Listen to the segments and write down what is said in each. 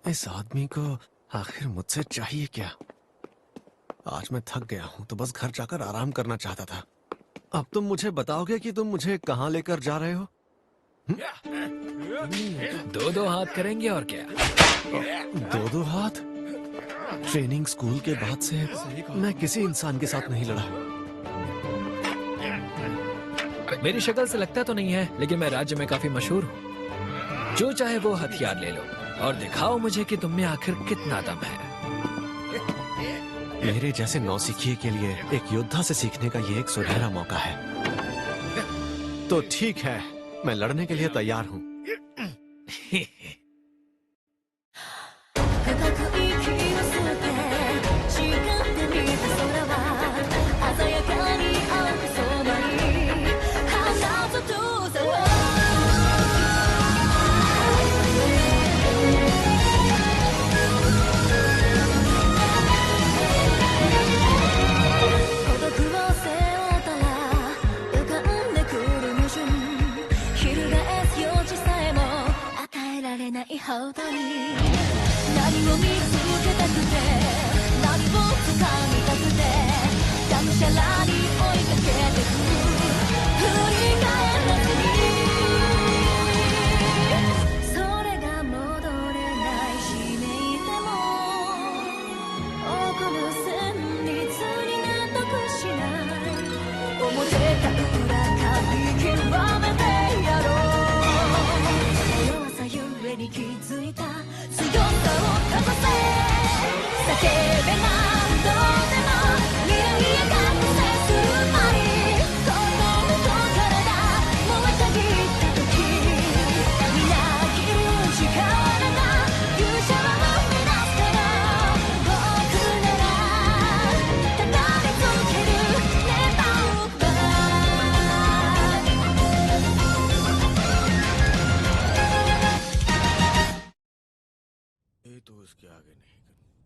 इस आदमी को आखिर मुझसे चाहिए क्या? आज मैं थक गया हूँ तो बस घर जाकर आराम करना चाहता था। अब तुम मुझे बताओगे कि तुम मुझे कहाँ लेकर जा रहे हो? दो दो हाथ करेंगे और क्या। दो दो हाथ? ट्रेनिंग स्कूल के बाद से मैं किसी इंसान के साथ नहीं लड़ा। मेरी शक्ल से लगता तो नहीं है, लेकिन मैं राज्य में काफी मशहूर हूँ। जो चाहे वो हथियार ले लो और दिखाओ मुझे कि तुम में आखिर कितना दम है। मेरे जैसे नौसिखिए के लिए एक योद्धा से सीखने का ये एक सुनहरा मौका है। तो ठीक है, मैं लड़ने के लिए तैयार हूँ।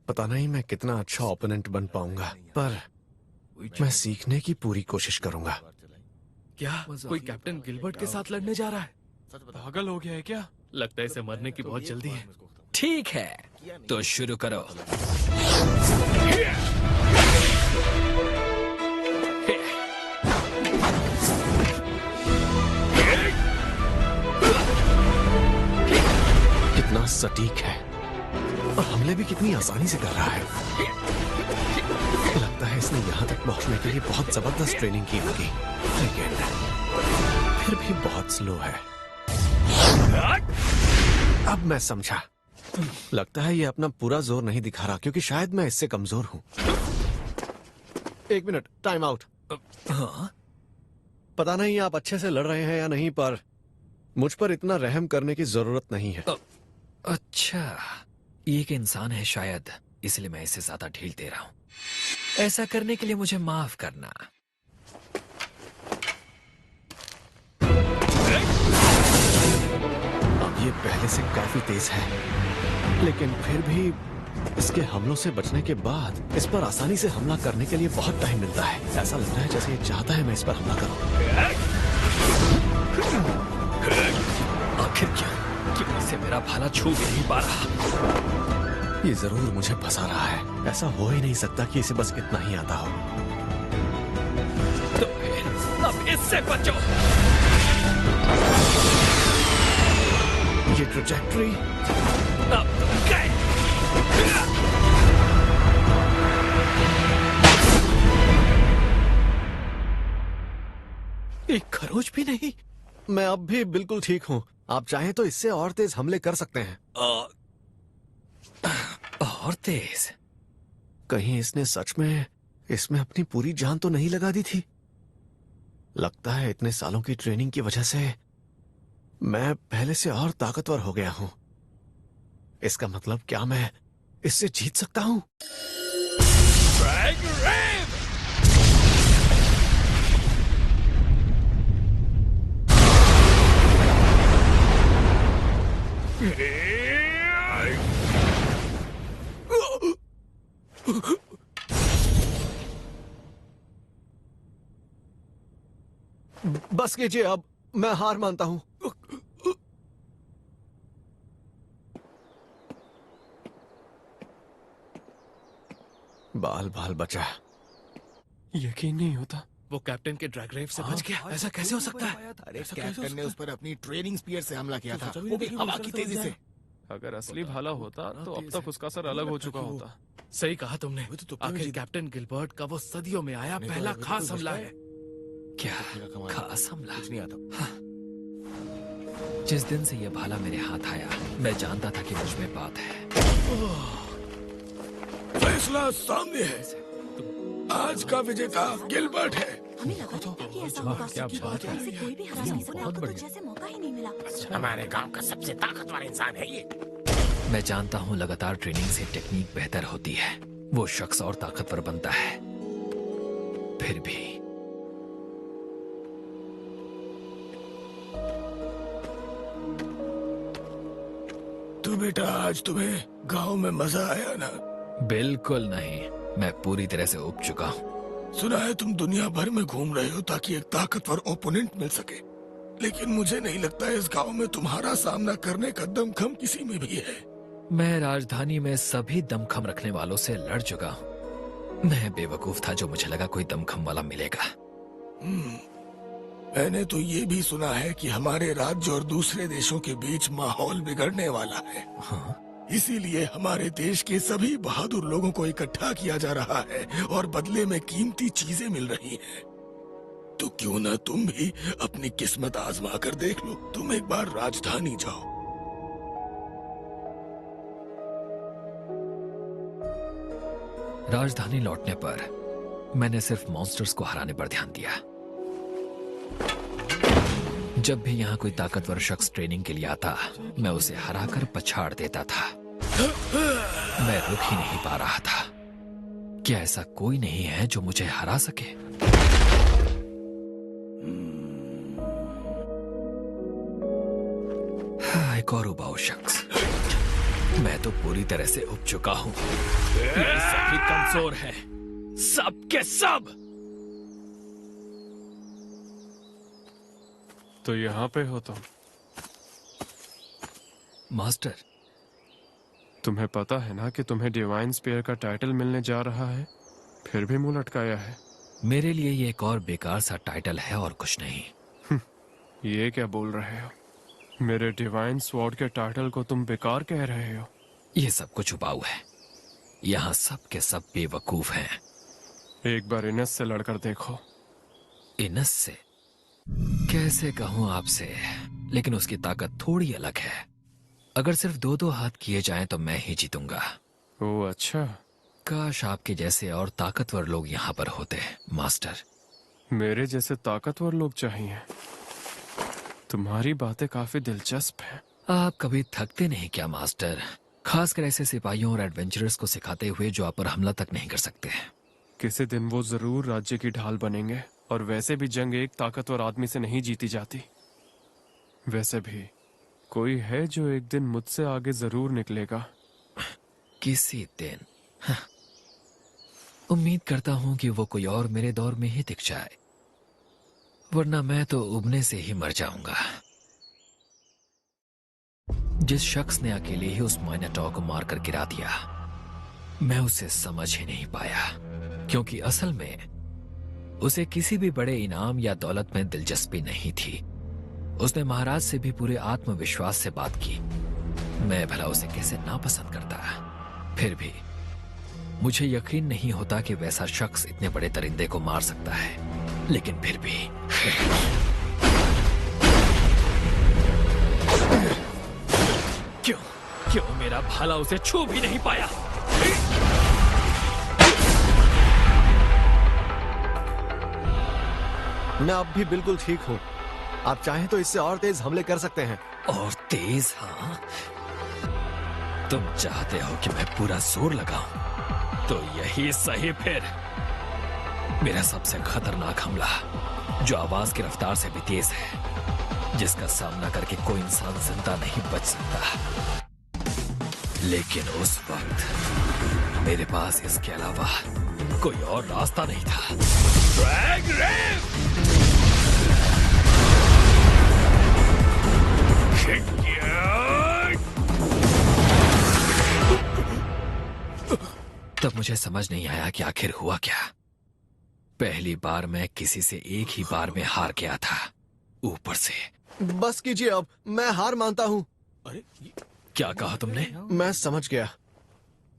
पता नहीं मैं कितना अच्छा ओपोनेंट बन पाऊंगा, पर मैं सीखने की पूरी कोशिश करूंगा। क्या कोई कैप्टन गिलबर्ट के साथ लड़ने जा रहा है? पागल हो गया है क्या? लगता है इसे मरने की बहुत जल्दी है। ठीक है, तो शुरू करो। कितना सटीक है और हमले भी कितनी आसानी से कर रहा है। लगता है इसने यहाँ तक पहुँचने के लिए बहुत जबरदस्त ट्रेनिंग की होगी, लेकिन फिर भी बहुत स्लो है। अब मैं समझा। लगता है ये अपना पूरा जोर नहीं दिखा रहा, क्योंकि शायद मैं इससे कमजोर हूँ। एक मिनट, टाइम आउट। पता नहीं आप अच्छे से लड़ रहे हैं या नहीं, पर मुझ पर इतना रहम करने की जरूरत नहीं है। अच्छा, ये एक इंसान है शायद, इसलिए मैं इसे ज्यादा ढील दे रहा हूँ। ऐसा करने के लिए मुझे माफ करना। अब ये पहले से काफी तेज है, लेकिन फिर भी इसके हमलों से बचने के बाद इस पर आसानी से हमला करने के लिए बहुत टाइम मिलता है। ऐसा लगता है जैसे ये चाहता है मैं इस पर हमला करूं। आखिर क्यों इसे मेरा भाला छू भी नहीं पा रहा? ये जरूर मुझे फंसा रहा है। ऐसा हो ही नहीं सकता कि इसे बस इतना ही आता हो। तो फिर अब इससे बचो। ये ट्रैजेक्टरी अब तुम गए। एक खरोच भी नहीं। मैं अब भी बिल्कुल ठीक हूँ। आप चाहें तो इससे और तेज हमले कर सकते हैं। और तेज? कहीं इसने सच में इसमें अपनी पूरी जान तो नहीं लगा दी थी? लगता है इतने सालों की ट्रेनिंग की वजह से मैं पहले से और ताकतवर हो गया हूं। इसका मतलब क्या मैं इससे जीत सकता हूं? बस कीजिए, अब मैं हार मानता हूं। बाल बाल बचा। यकीन नहीं होता वो कैप्टन के ड्रैग रेव से बच गया। ऐसा कैसे हो सकता है? अरे कैप्टन ने उस पर अपनी ट्रेनिंग स्पीयर से हमला किया था, वो भी हवा की तेजी से। अगर असली भाला होता तो अब तक उसका सर अलग हो चुका होता। सही कहा तुमने। आखिर कैप्टन गिलबर्ट का वो सदियों में आया पहला खास हमला है। क्या खास हमला? कुछ नहीं आता। जिस दिन से ये भाला मेरे हाथ आया, मैं जानता था कि मुझ में बात है। फैसला सामने है। आज का विजेता गिलबर्ट है। हमें लगा था कि ऐसा होगा। क्या बात है। इसे कोई भी हरा नहीं सकता। आपको तो जैसे मौका ही नहीं मिला। हमारे गांव का सबसे ताकतवर इंसान है ये। मैं जानता हूँ लगातार ट्रेनिंग से टेक्निक बेहतर होती है, वो शख्स और ताकतवर बनता है। फिर भी तो बेटा आज तुम्हें गांव में मजा आया ना? बिल्कुल नहीं, मैं पूरी तरह से उब चुका हूँ। सुना है तुम दुनिया भर में घूम रहे हो ताकि एक ताकतवर ओपोनेंट मिल सके, लेकिन मुझे नहीं लगता इस गांव में तुम्हारा सामना करने का दमखम किसी में भी है। मैं राजधानी में सभी दमखम रखने वालों से लड़ चुका हूँ। मैं बेवकूफ था जो मुझे लगा कोई दमखम वाला मिलेगा। मैंने तो ये भी सुना है कि हमारे राज्य और दूसरे देशों के बीच माहौल बिगड़ने वाला है। हाँ? इसीलिए हमारे देश के सभी बहादुर लोगों को इकट्ठा किया जा रहा है और बदले में कीमती चीजें मिल रही हैं। तो क्यों ना तुम भी अपनी किस्मत आजमा कर देख लो। तुम एक बार राजधानी जाओ। राजधानी लौटने पर मैंने सिर्फ मॉन्स्टर्स को हराने पर ध्यान दिया। जब भी यहाँ कोई ताकतवर शख्स ट्रेनिंग के लिए आता, मैं उसे हराकर पछाड़ देता था। मैं रुक ही नहीं पा रहा था। क्या ऐसा कोई नहीं है जो मुझे हरा सके? हाँ, एक और उबाऊ शख्स। मैं तो पूरी तरह से उब चुका हूँ। ये सभी कमजोर हैं, सब के सब। तो यहाँ पे हो तुम? मास्टर, तुम्हें पता है ना कि तुम्हें डिवाइन स्पीयर का टाइटल मिलने जा रहा है, फिर भी मुंह लटकाया है। मेरे लिए ये एक और बेकार सा टाइटल है और कुछ नहीं। ये क्या बोल रहे हो? मेरे डिवाइन स्वॉर्ड के टाइटल को तुम बेकार कह रहे हो? ये सब कुछ उबाऊ है। यहाँ सब के सब बेवकूफ हैं। एक बार इनस से लड़कर देखो। इनस से? कैसे कहूँ आपसे, लेकिन उसकी ताकत थोड़ी अलग है। अगर सिर्फ दो दो हाथ किए जाएं तो मैं ही जीतूंगा। ओह अच्छा। काश आपके जैसे और ताकतवर लोग यहाँ पर होते, मास्टर। मेरे जैसे ताकतवर लोग चाहिए। तुम्हारी बातें काफी दिलचस्प हैं। आप कभी थकते नहीं क्या मास्टर? खासकर ऐसे सिपाहियों और एडवेंचरर्स को सिखाते हुए जो आप पर हमला तक नहीं कर सकते। किसी दिन वो जरूर राज्य की ढाल बनेंगे, और वैसे भी जंग एक ताकतवर आदमी से नहीं जीती जाती। वैसे भी कोई है जो एक दिन मुझसे आगे जरूर निकलेगा। किसी दिन। हाँ। उम्मीद करता हूं कि वो कोई और मेरे दौर में ही दिख जाए, वरना मैं तो उबने से ही मर जाऊंगा। जिस शख्स ने अकेले ही उस माइनाटॉर को मारकर गिरा दिया, मैं उसे समझ ही नहीं पाया, क्योंकि असल में उसे किसी भी बड़े इनाम या दौलत में दिलचस्पी नहीं थी। उसने महाराज से भी पूरे आत्मविश्वास से बात की। मैं भला उसे कैसे नापसंद करता। फिर भी मुझे यकीन नहीं होता कि वैसा शख्स इतने बड़े दरिंदे को मार सकता है, लेकिन फिर भी क्यों मेरा भाला उसे छू भी नहीं पाया? मैं अब भी बिल्कुल ठीक हूँ। आप चाहें तो इससे और तेज हमले कर सकते हैं। और तेज? हाँ, तुम चाहते हो कि मैं पूरा जोर लगाऊं, तो यही सही फिर। मेरा सबसे खतरनाक हमला, जो आवाज की रफ्तार से भी तेज है, जिसका सामना करके कोई इंसान जिंदा नहीं बच सकता। लेकिन उस वक्त मेरे पास इसके अलावा कोई और रास्ता नहीं था। ड्रैग रेव! तब मुझे मुझे समझ नहीं आया कि आखिर हुआ क्या। पहली बार मैं किसी से एक ही बार में हार गया था, ऊपर से। बस कीजिए अब, मैं हार मानता हूँ। क्या कहा तुमने? मैं समझ गया,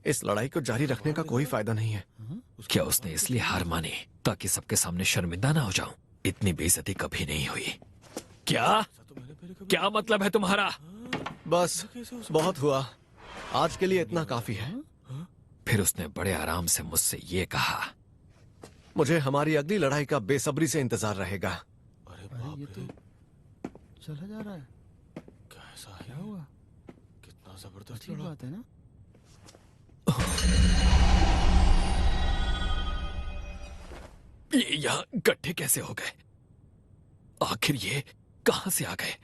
इस लड़ाई को जारी रखने का कोई फायदा नहीं है। क्या उसने इसलिए हार मानी ताकि सबके सामने शर्मिंदा ना हो जाऊं? इतनी बेइज्जती कभी नहीं हुई। क्या मतलब है तुम्हारा? बस बहुत हुआ, आज के लिए इतना काफी है। फिर उसने बड़े आराम से मुझसे ये कहा, मुझे हमारी अगली लड़ाई का बेसब्री से इंतजार रहेगा। अरे ये तो चला जा रहा है। कैसा क्या है? हुआ? कितना जबरदस्त अच्छी लड़ा। बात है ना। ये यहाँ इकट्ठे कैसे हो गए? आखिर ये कहां से आ गए?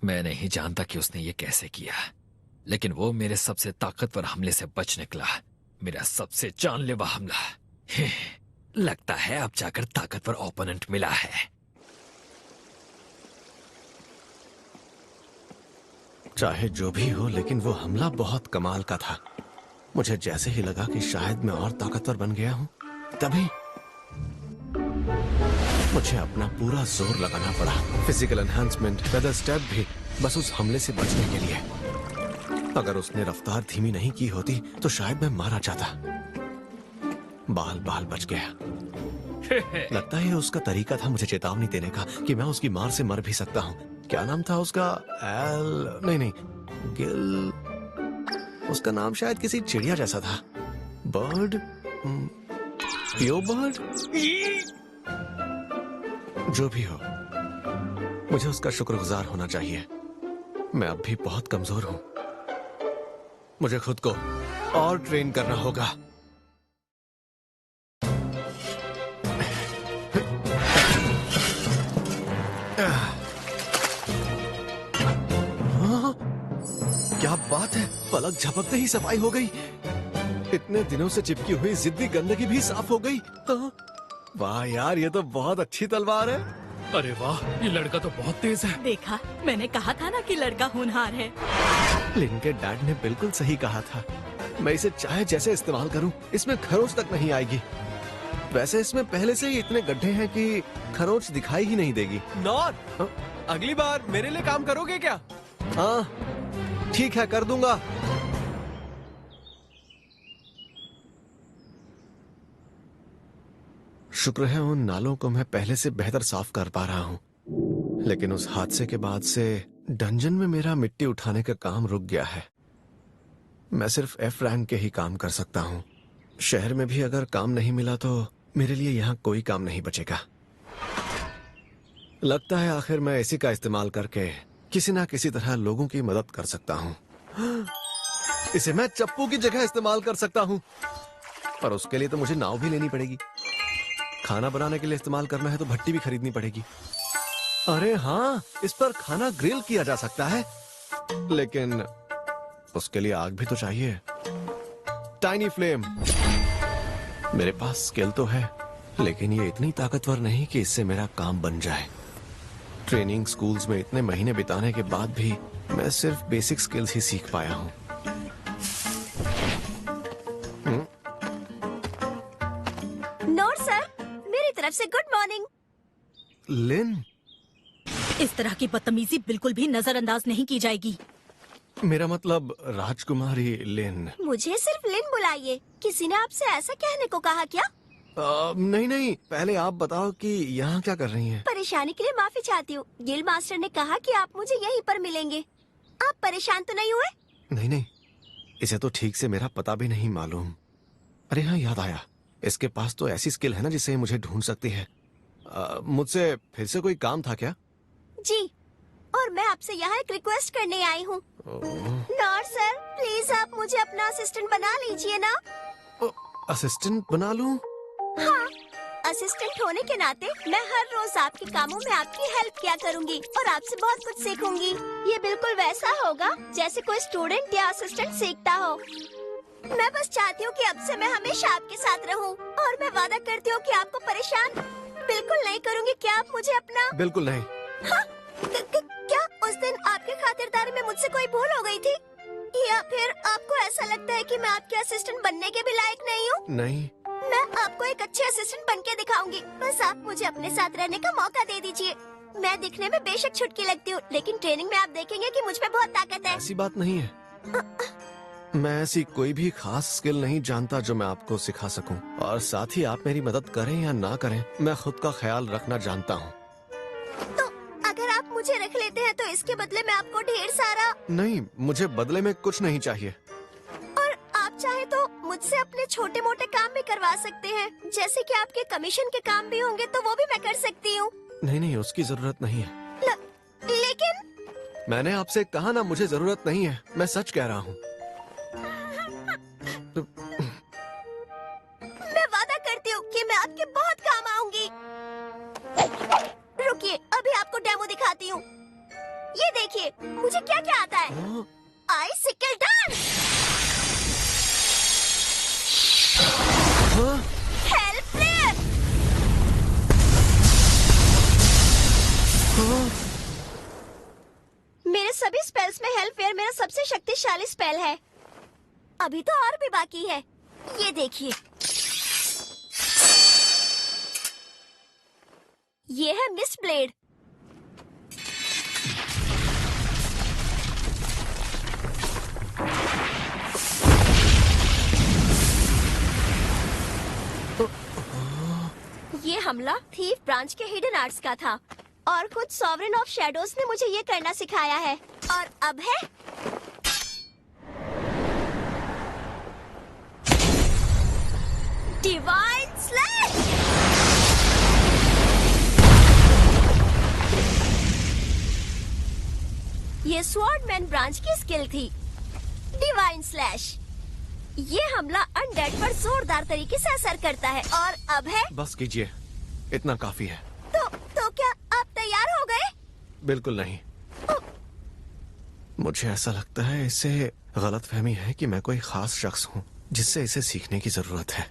मैं नहीं जानता कि उसने ये कैसे किया, लेकिन वो मेरे सबसे ताकतवर हमले से बच निकला। मेरा सबसे जानलेवा हमला। लगता है अब जाकर ताकतवर ओपोनेंट मिला है। चाहे जो भी हो, लेकिन वो हमला बहुत कमाल का था। मुझे जैसे ही लगा कि शायद मैं और ताकतवर बन गया हूं, तभी मुझे अपना पूरा जोर लगाना पड़ा। फिजिकल एनहांसमेंट, फेदर स्टेप भी, बस उस हमले से बचने के लिए। अगर उसने रफ्तार धीमी नहीं की होती तो शायद मैं मारा जाता। बाल बाल बच गया। लगता है उसका तरीका था मुझे चेतावनी देने का कि मैं उसकी मार से मर भी सकता हूँ। क्या नाम था उसका? नहीं, गिल। उसका नाम शायद किसी चिड़िया जैसा था। बर्ड, पियो बर्ड, जो भी हो, मुझे उसका शुक्रगुजार होना चाहिए। मैं अब भी बहुत कमजोर हूं। मुझे खुद को और ट्रेन करना होगा। क्या बात है, पलक झपकते ही सफाई हो गई। इतने दिनों से चिपकी हुई जिद्दी गंदगी भी साफ हो गई। वाह यार, ये तो बहुत अच्छी तलवार है। अरे वाह, ये लड़का तो बहुत तेज है। देखा, मैंने कहा था ना कि लड़का होनहार है। लिन के डैड ने बिल्कुल सही कहा था। मैं इसे चाहे जैसे इस्तेमाल करूं, इसमें खरोच तक नहीं आएगी। वैसे इसमें पहले से ही इतने गड्ढे हैं कि खरोच दिखाई ही नहीं देगी। नॉर, अगली बार मेरे लिए काम करोगे क्या? हाँ ठीक है, कर दूंगा। शुक्र है उन नालों को मैं पहले से बेहतर साफ कर पा रहा हूं। लेकिन उस हादसे के बाद से डंजन में मेरा मिट्टी उठाने का काम रुक गया है। मैं सिर्फ एफ रैंक के ही काम कर सकता हूं। शहर में भी अगर काम नहीं मिला तो मेरे लिए यहाँ कोई काम नहीं बचेगा। लगता है आखिर मैं इसी का इस्तेमाल करके किसी ना किसी तरह लोगों की मदद कर सकता हूँ। इसे मैं चप्पू की जगह इस्तेमाल कर सकता हूँ, पर उसके लिए तो मुझे नाव भी लेनी पड़ेगी। खाना बनाने के लिए इस्तेमाल करना है तो भट्टी भी खरीदनी पड़ेगी। अरे हाँ, इस पर खाना ग्रिल किया जा सकता है, लेकिन उसके लिए आग भी तो चाहिए। Tiny flame. मेरे पास स्किल तो है, लेकिन ये इतनी ताकतवर नहीं कि इससे मेरा काम बन जाए। ट्रेनिंग स्कूल्स में इतने महीने बिताने के बाद भी मैं सिर्फ बेसिक स्किल्स ही सीख पाया हूँ। नोर सर, मेरी तरफ से गुड मॉर्निंग। लिन, इस तरह की बदतमीजी बिल्कुल भी नजरअंदाज नहीं की जाएगी। मेरा मतलब राजकुमारी लिन। मुझे सिर्फ लिन बुलाइए। किसी ने आपसे ऐसा कहने को कहा क्या? नहीं, पहले आप बताओ कि यहाँ क्या कर रही हैं? परेशानी के लिए माफी चाहती हूँ। गिल मास्टर ने कहा कि आप मुझे यहीं पर मिलेंगे। आप परेशान तो नहीं हुए? नहीं, इसे तो ठीक से मेरा पता भी नहीं मालूम। अरे हाँ, याद आया, इसके पास तो ऐसी स्किल है ना जिससे ये मुझे ढूंढ सकती है। मुझसे फिर से कोई काम था क्या? जी, और मैं आपसे यहाँ एक रिक्वेस्ट करने आई हूँ। नॉर सर, प्लीज आप मुझे अपना असिस्टेंट बना लीजिए ना। असिस्टेंट बना लूं? हाँ, असिस्टेंट होने के नाते मैं हर रोज आपके कामों में आपकी हेल्प किया करूँगी और आपसे बहुत कुछ सीखूंगी। ये बिल्कुल वैसा होगा जैसे कोई स्टूडेंट या असिस्टेंट सीखता हो। मैं बस चाहती हूँ कि अब से मैं हमेशा आपके साथ रहूँ, और मैं वादा करती हूँ कि आपको परेशान बिल्कुल नहीं करूँगी। क्या आप मुझे अपना? बिल्कुल नहीं। हाँ? क्या उस दिन आपकी खातिरदारी में मुझसे कोई भूल हो गई थी, या फिर आपको ऐसा लगता है कि मैं आपके असिस्टेंट बनने के भी लायक नहीं हूँ। नहीं, मैं आपको एक अच्छे असिस्टेंट बन के दिखाऊंगी। बस आप मुझे अपने साथ रहने का मौका दे दीजिए। मैं दिखने में बेशक छुटकी लगती हूँ, लेकिन ट्रेनिंग में आप देखेंगे कि मुझ में बहुत ताकत है। ऐसी बात नहीं है। मैं ऐसी कोई भी खास स्किल नहीं जानता जो मैं आपको सिखा सकूं। और साथ ही आप मेरी मदद करें या ना करें, मैं खुद का ख्याल रखना जानता हूँ। तो अगर आप मुझे रख लेते हैं तो इसके बदले में आपको ढेर सारा, नहीं, मुझे बदले में कुछ नहीं चाहिए। और आप चाहे तो मुझसे अपने छोटे मोटे काम भी करवा सकते हैं। जैसे कि आपके कमीशन के काम भी होंगे तो वो भी मैं कर सकती हूँ। नहीं नहीं, उसकी जरूरत नहीं है। लेकिन मैंने आपसे कहा ना, मुझे जरूरत नहीं है। मैं सच कह रहा हूँ। मैं वादा करती हूँ कि मैं आपके बहुत काम आऊंगी। रुकिए, अभी आपको डेमो दिखाती हूँ। ये देखिए मुझे क्या क्या आता है। आइसिकल डांस, हेल्प फ्लेयर, मेरे सभी स्पेल्स में हेल्प फेयर मेरा सबसे शक्तिशाली स्पेल है। अभी तो और भी बाकी है। ये देखिए, ये है मिस ब्लेड। ये हमला थीफ ब्रांच के हिडन आर्ट्स का था और खुद सॉवरेन ऑफ शैडोज ने मुझे ये करना सिखाया है। और अब है डिवाइन स्लैश। ये स्वॉर्डमैन ब्रांच की स्किल थी, डिवाइन स्लैश। ये हमला अनडेड पर जोरदार तरीके से असर करता है। और अब है, बस कीजिए, इतना काफी है। तो क्या आप तैयार हो गए? बिल्कुल नहीं। मुझे ऐसा लगता है इससे गलतफहमी है कि मैं कोई खास शख्स हूँ जिससे इसे सीखने की जरूरत है।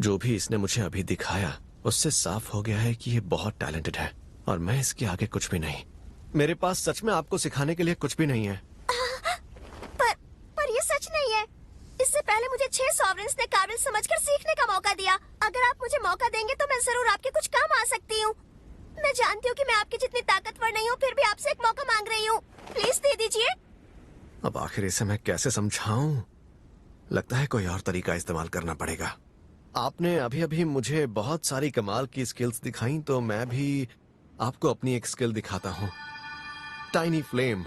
जो भी इसने मुझे अभी दिखाया उससे साफ हो गया है कि ये बहुत टैलेंटेड है और मैं इसके आगे कुछ भी नहीं। मेरे पास सच में आपको सिखाने के लिए कुछ भी नहीं है। पर ये सच नहीं है। इससे पहले मुझे 6 सॉवरेन्स ने काबिल समझकर सीखने का मौका दिया। अगर आप मुझे मौका देंगे तो मैं जरूर आपके कुछ काम आ सकती हूँ। मैं जानती हूँ कि मैं आपकी जितनी ताकतवर नहीं हूँ, फिर भी आपसे एक मौका मांग रही हूँ। प्लीज दे दीजिए। अब आखिर इसे मैं कैसे समझाऊं? लगता है कोई और तरीका इस्तेमाल करना पड़ेगा। आपने अभी अभी मुझे बहुत सारी कमाल की स्किल्स दिखाई, तो मैं भी आपको अपनी एक स्किल दिखाता हूँ, टाइनी फ्लेम।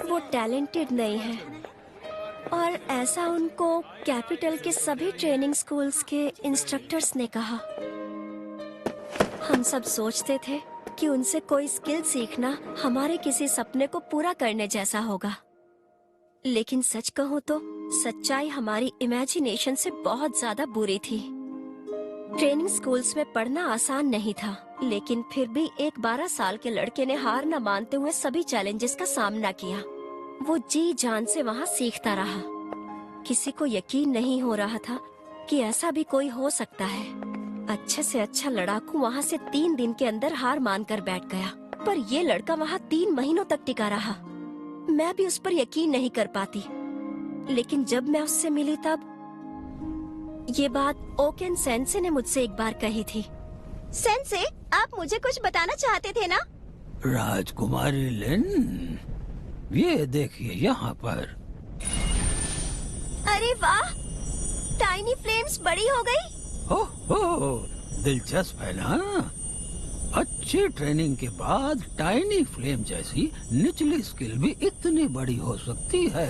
वो टैलेंटेड नहीं है और ऐसा उनको कैपिटल के सभी ट्रेनिंग स्कूल्स के इंस्ट्रक्टर्स ने कहा। हम सब सोचते थे कि उनसे कोई स्किल सीखना हमारे किसी सपने को पूरा करने जैसा होगा, लेकिन सच कहूँ तो सच्चाई हमारी इमेजिनेशन से बहुत ज्यादा बुरी थी। ट्रेनिंग स्कूल्स में पढ़ना आसान नहीं था, लेकिन फिर भी एक 12 साल के लड़के ने हार न मानते हुए सभी चैलेंजेस का सामना किया। वो जी जान से वहाँ सीखता रहा। किसी को यकीन नहीं हो रहा था कि ऐसा भी कोई हो सकता है। अच्छे से अच्छा लड़ाकू वहाँ से 3 दिन के अंदर हार मानकर बैठ गया, पर ये लड़का वहाँ 3 महीनों तक टिका रहा। मैं भी उस पर यकीन नहीं कर पाती, लेकिन जब मैं उससे मिली तब ये बात ओकेन सेंसे ने मुझसे एक बार कही थी। सेंसे, आप मुझे कुछ बताना चाहते थे ना? राजकुमारी लिन, ये देखिए यहाँ पर। अरे वाह, टाइनी फ्लेम्स बड़ी हो गई। हो, दिलचस्प है ना? अच्छी ट्रेनिंग के बाद टाइनी फ्लेम जैसी निचली स्किल भी इतनी बड़ी हो सकती है।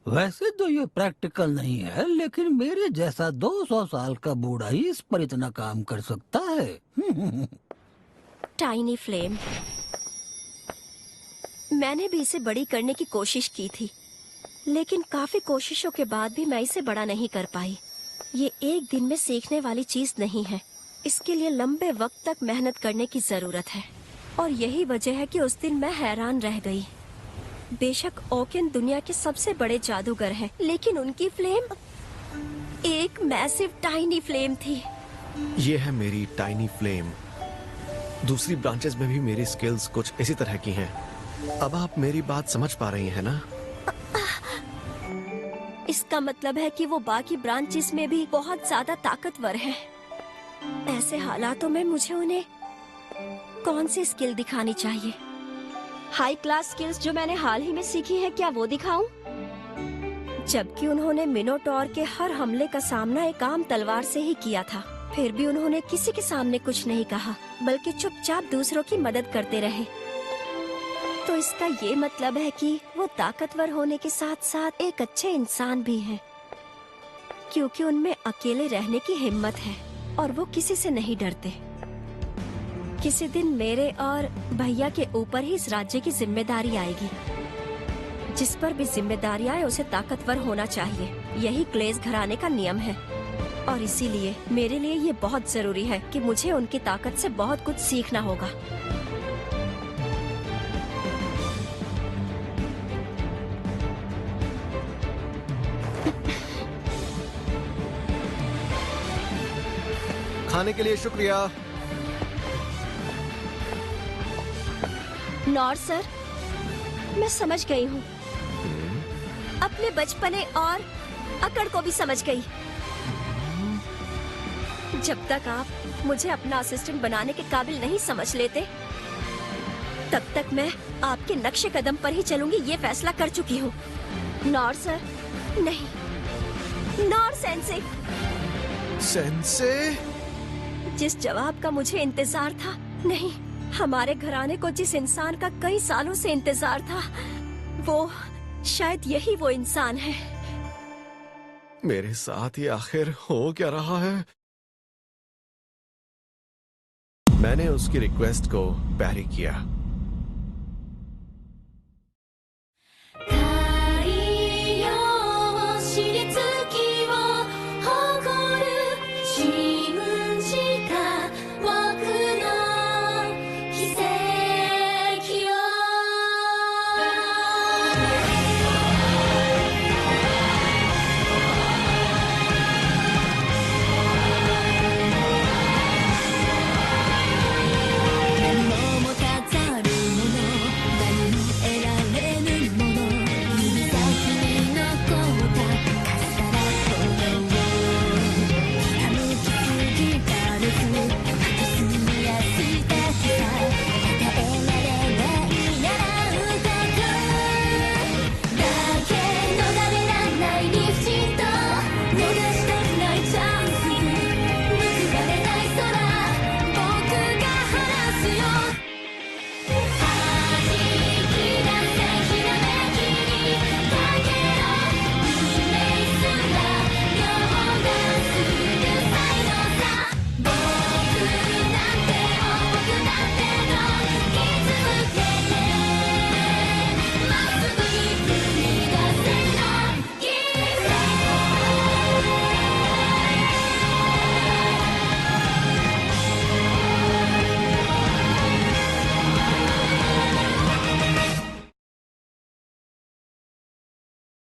वैसे तो ये प्रैक्टिकल नहीं है, लेकिन मेरे जैसा 200 साल का बूढ़ा ही इस पर इतना काम कर सकता है। टाइनी फ्लेम, मैंने भी इसे बड़ी करने की कोशिश की थी, लेकिन काफी कोशिशों के बाद भी मैं इसे बड़ा नहीं कर पाई। ये एक दिन में सीखने वाली चीज नहीं है, इसके लिए लंबे वक्त तक मेहनत करने की जरूरत है। और यही वजह है कि उस दिन मैं हैरान रह गई। बेशक ओकेन दुनिया के सबसे बड़े जादूगर हैं, लेकिन उनकी फ्लेम एक मैसिव टाइनी फ्लेम थी। ये है मेरी टाइनी फ्लेम, दूसरी ब्रांचेस में भी मेरी स्किल्स कुछ इसी तरह की हैं। अब आप मेरी बात समझ पा रही हैं ना? इसका मतलब है कि वो बाकी ब्रांचेस में भी बहुत ज्यादा ताकतवर हैं। ऐसे हालातों में मुझे उन्हें कौन सी स्किल दिखानी चाहिए? हाई क्लास स्किल्स जो मैंने हाल ही में सीखी है, क्या वो दिखाऊं? जबकि उन्होंने मिनोटॉर के हर हमले का सामना एक आम तलवार से ही किया था, फिर भी उन्होंने किसी के सामने कुछ नहीं कहा, बल्कि चुपचाप दूसरों की मदद करते रहे। तो इसका ये मतलब है कि वो ताकतवर होने के साथ साथ एक अच्छे इंसान भी हैं, क्योंकि उनमें अकेले रहने की हिम्मत है और वो किसी से नहीं डरते। किसी दिन मेरे और भैया के ऊपर ही इस राज्य की जिम्मेदारी आएगी। जिस पर भी जिम्मेदारी आए उसे ताकतवर होना चाहिए। यही क्लेज घराने का नियम है और इसीलिए मेरे लिए ये बहुत जरूरी है कि मुझे उनकी ताकत से बहुत कुछ सीखना होगा। खाने के लिए शुक्रिया। नॉर सर, मैं समझ गई हूँ। अपने बचपने और अकड़ को भी समझ गई। जब तक आप मुझे अपना असिस्टेंट बनाने के काबिल नहीं समझ लेते, तब तक मैं आपके नक्शे कदम पर ही चलूंगी, ये फैसला कर चुकी हूँ। नॉर सर, नहीं, नॉर सेंसे। सेंसे? जिस जवाब का मुझे इंतजार था, नहीं, हमारे घराने को जिस इंसान का कई सालों से इंतजार था, वो शायद यही वो इंसान है। मेरे साथ ये आखिर हो क्या रहा है? मैंने उसकी रिक्वेस्ट को पैरी किया।